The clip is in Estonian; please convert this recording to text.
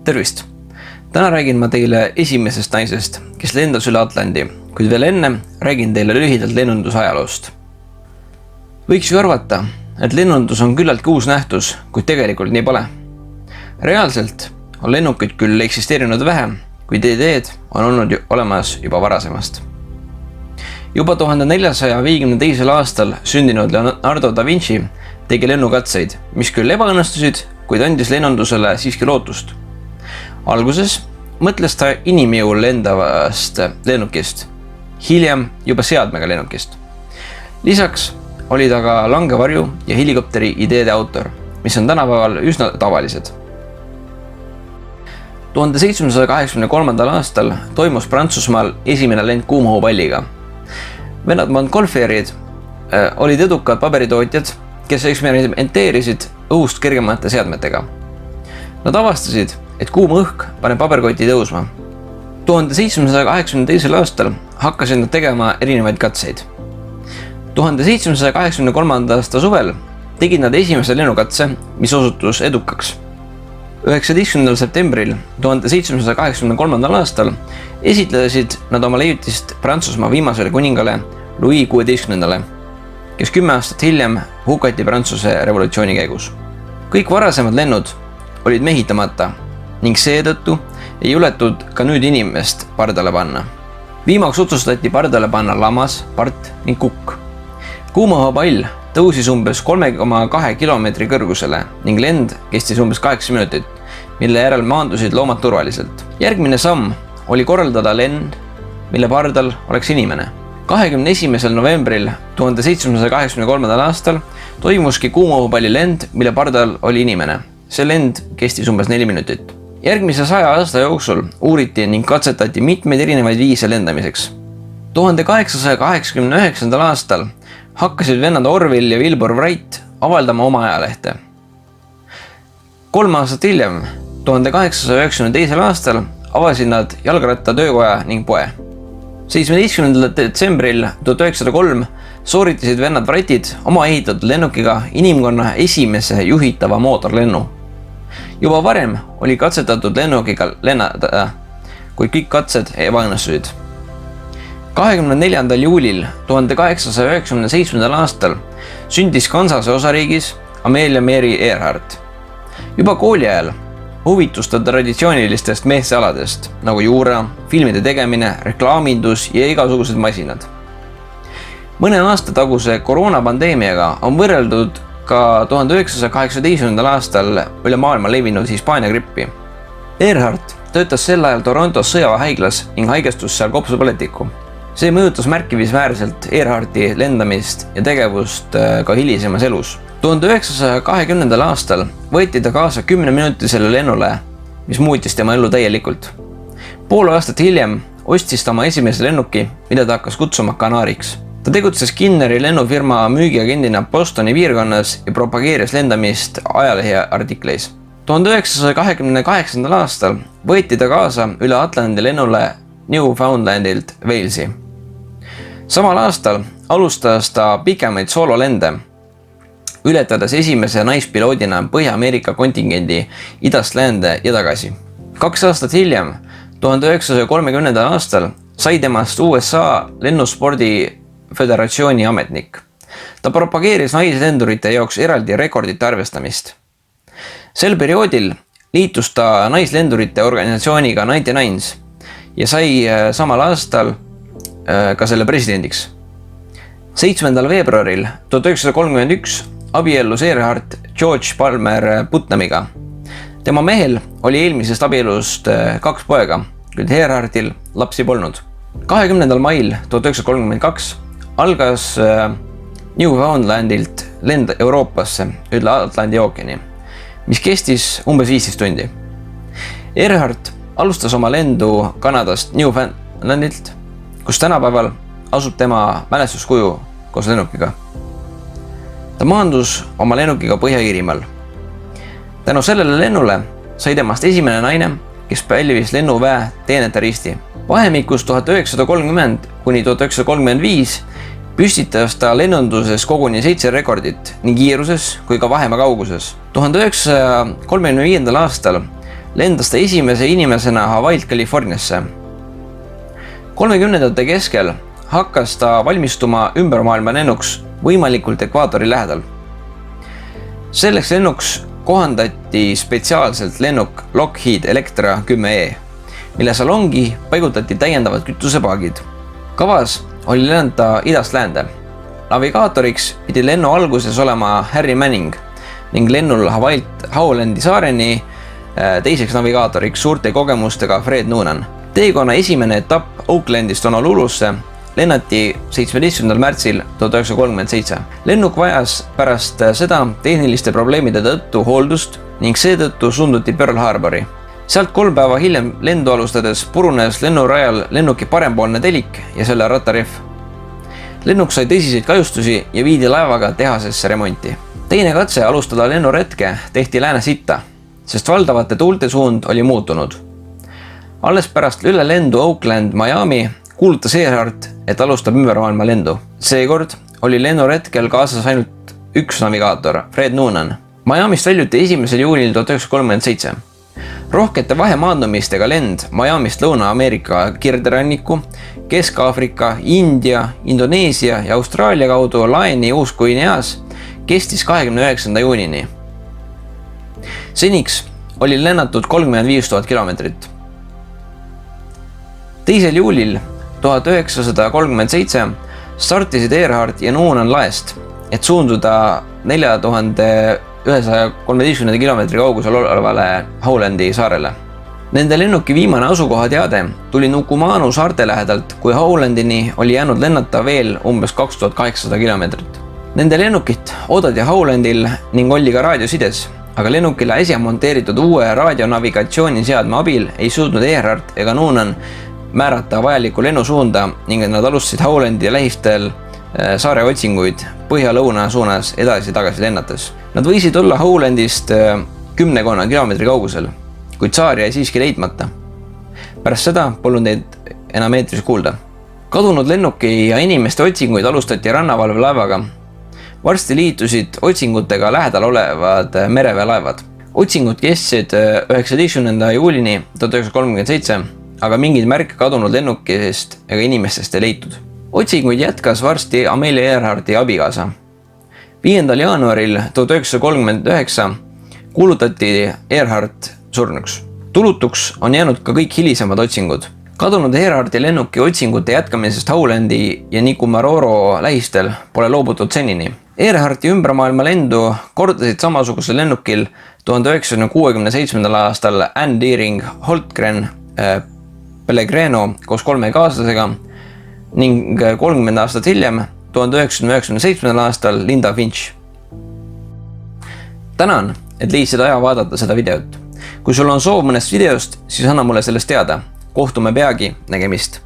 Tervist! Täna räägin ma teile esimesest naisest, kes lendas üle Atlandi, kuid veel enne räägin teile lühidalt lennunduse ajaloost. Võiks ju arvata, et lennundus on küllalt uus nähtus, kuid tegelikult nii pole. Reaalselt on lennukeid küll eksisteerinud vähe, kuid ideed on olnud olemas juba varasemast. Juba 1452. aastal sündinud Leonardo da Vinci tegi lennukatseid, mis küll ebaõnnestusid, kuid andis lennundusele siiski lootust. Alguses mõtles ta inimjõul lendavast lennukist, hiljem juba seadmega lennukist. Lisaks oli ta ka langevarju ja helikopteri ideede autor, mis on tänapäeval üsna tavalised. 1783. aastal toimus Prantsusmaal esimene lend kuumõhupalliga. Vennad Montgolfierid olid edukad paberitootjad, kes eksperimenteerisid õhust kergemate seadmetega. Nad avastasid, et kuum õhk paneb paberkoti tõusma. 1782. aastal hakkasid nad tegema erinevaid katseid. 1783. aasta suvel tegid nad esimese lennukatse, mis osutus edukaks. 19. septembril 1783. aastal esitlesid nad oma leiutist Prantsusmaa viimasele kuningale Louis XVI, kes 10 aastat hiljem hukati Prantsuse revolutsiooni käigus. Kõik varasemad lennud olid mehitamata ning seetõttu ei juletud ka nüüd inimest pardale panna. Viimaks otsustati pardale panna lammas, part ning kukk. Kuumõhupall tõusis umbes 3,2 kilomeetri kõrgusele ning lend kestis umbes 8 minutit, mille järel maandusid loomad turvaliselt. Järgmine samm oli korraldada lend, mille pardal oleks inimene. 21. novembril 1783. aastal toimuski kuumõhupalli lend, mille pardal oli inimene. See lend kestis umbes 4 minutit. Järgmise 100 aasta jooksul uuriti ning katsetati mitmeid erinevaid viise lendamiseks. 1889. aastal hakkasid vennad Orville ja Wilbur Wright avaldama oma ajalehte. 3 aastat hiljem, 1892. aastal avasid nad jalgratta töökoja ning poe. 17. detsembril 1903 sooritasid vennad Wrightid oma ehitatud lennukiga inimkonna esimese juhitava mootorlennu. Juba varem oli katsetatud lennukiga lennata, kuid kõik katsed ebaõnnestusid. 24. juulil 1897. aastal sündis Kansase osariigis Amelia Mary Earhart. Juba kooli ajal huvitus ta traditsioonilistest meestealadest, nagu juura, filmide tegemine, reklaamindus ja igasugused masinad. Mõne aasta taguse koroonapandeemiaga on võrreldud ka 1918. aastal üle maailma levinud Hispaania grippi. Earhart töötas sel ajal Torontos sõjaväehaiglas ning haigestus seal kopsupõletikku. See mõjutas märkimisväärselt Earharti lendamist ja tegevust ka hilisemas elus. 1920. aastal võeti ta kaasa 10-minutisele lennule, mis muutis tema elu täielikult. Pool aastat hiljem ostis ta oma esimese lennuki, mida ta hakkas kutsuma Kanaariks. Ta tegutses Kinneri lennufirma müügiagendina Bostoni piirkonnas ja propageeris lendamist ajalehe artikleis. 1928. aastal võeti ta kaasa üle Atlandi lennule Newfoundlandilt Walesi. Samal aastal alustas ta pikemaid soololende, ületades esimese naispiloodina Põhja-Ameerika kontingendi idast läände ja tagasi. 2 aastat hiljem, 1930. aastal, sai temast USA lennuspordi föderatsiooni ametnik. Ta propageeris naislendurite jaoks eraldi rekordite arvestamist. Sel perioodil liitus ta naislendurite organisatsiooniga 99 ja sai samal aastal ka selle presidendiks. 7. veebruaril 1931 abiellus Earhart George Palmer Putnamiga. Tema mehel oli eelmisest abielust 2 poega, kuid Earhartil lapsi polnud. 20. mail 1932 algas Newfoundlandilt lend Euroopasse üle Atlandi ookeani, mis kestis umbes 15 tundi. Earhart alustas oma lendu Kanadast Newfoundlandilt, kus tänapäeval asub tema mälestuskuju koos lennukiga. Ta maandus oma lennukiga Põhja-Iirimaal. Tänu sellele lennule sai temast esimene naine, kes pälvis lennuväe teenetaristi. Vahemikus 1930 kuni 1935 püstitas ta lennunduses koguni 7 rekordit nii kiiruses kui ka vahemaa kauguses. 1935. aastal lendas ta esimese inimesena Hawaiilt Californiasse. 30ndate keskel hakkas ta valmistuma ümbermaailma lennuks võimalikult ekvaatori lähedal. Selleks lennuks kohandati spetsiaalselt lennuk Lockheed Electra 10E, mille salongi paigutati täiendavad kütusepaagid. Kavas oli lennata idast läände. Navigaatoriks pidi lennu alguses olema Harry Manning ning lennul Hawaiilt Howlandi saareni teiseks navigaatoriks suurte kogemustega Fred Noonan. Teekonna esimene etapp Oaklandist Honolulusse lennati 17. märtsil 1937. Lennuk vajas pärast seda tehniliste probleemide tõttu hooldust ning seetõttu suunduti Pearl Harbori. Sealt 3 päeva hiljem lendu alustades purunes lennurajal lennuki parempoolne telik ja selle rattarehv. Lennuk sai tõsiseid kahjustusi ja viidi laevaga tehasesse remonti. Teine katse alustada lennuretke tehti Lääne-Sitta, sest valdavate tuulte suund oli muutunud. Alles pärast üle lendu Oakland-Miami kuulutas Earhart, et alustab ümbermaailma lendu. Seekord oli lennuretkel kaasas ainult üks navigaator, Fred Noonan. Miamist väljuti 1. juulil 1937. Rohkete vahemaandumistega lend Miamist Lõuna-Ameerika kirderanniku, Kesk-Aafrika, India, Indoneesia ja Austraalia kaudu Laeni Uus-Guineas kestis 29. juunini. Seniks oli lennatud 35 000 kilomeetrit. 2. juulil 1937 startisid Earhart ja Noonan laest, et suunduda 4113 kilomeetri kaugusel olevale Howlandi saarele. Nende lennuki viimane asukoha teade tuli Nukumanu saarte lähedalt, kui Howlandini oli jäänud lennata veel umbes 2800 kilomeetrit. Nende lennukit oodati Howlandil ning oli ka raadiosides, aga lennukile äsja monteeritud uue raadionavigatsiooniseadme abil ei suutnud Earhart ega Noonan määrata vajalikku lennusuunda ning nad alustasid Howlandi lähistel saare otsinguid põhja-lõuna suunas edasi-tagasi lennates. Nad võisid olla Howlandist 10 kilomeetri kaugusel, kuid saar jäi siiski leidmata. Pärast seda polnud neid enam eetris kuulda. Kadunud lennuki ja inimeste otsinguid alustati rannavalvelaevaga. Varsti liitusid otsingutega lähedal olevad mereväelaevad. Otsingud kestsid 19. juulini 1937, aga mingid märke kadunud lennukist ega inimestest ei leitud. Otsinguid jätkas varsti Amelia Earharti abikaasa. 5. jaanuaril 1939 kuulutati Earhart surnuks. Tulutuks on jäänud ka kõik hilisemad otsingud. Kadunud Earharti lennuki otsingute jätkamisest Howlandi ja Nikumaroro lähistel pole loobutud senini. Earharti ümbermaailma lendu kordasid samasugusel lennukil 1967. aastal Ann Deering Holtgren Pellegrino koos 3 kaaslasega ning 30 aastat hiljem, 1997. aastal Linda Finch. Tänan, et leidsid aja vaadata seda videot. Kui sul on soov mõnest videost, siis anna mulle sellest teada. Kohtume peagi, nägemist!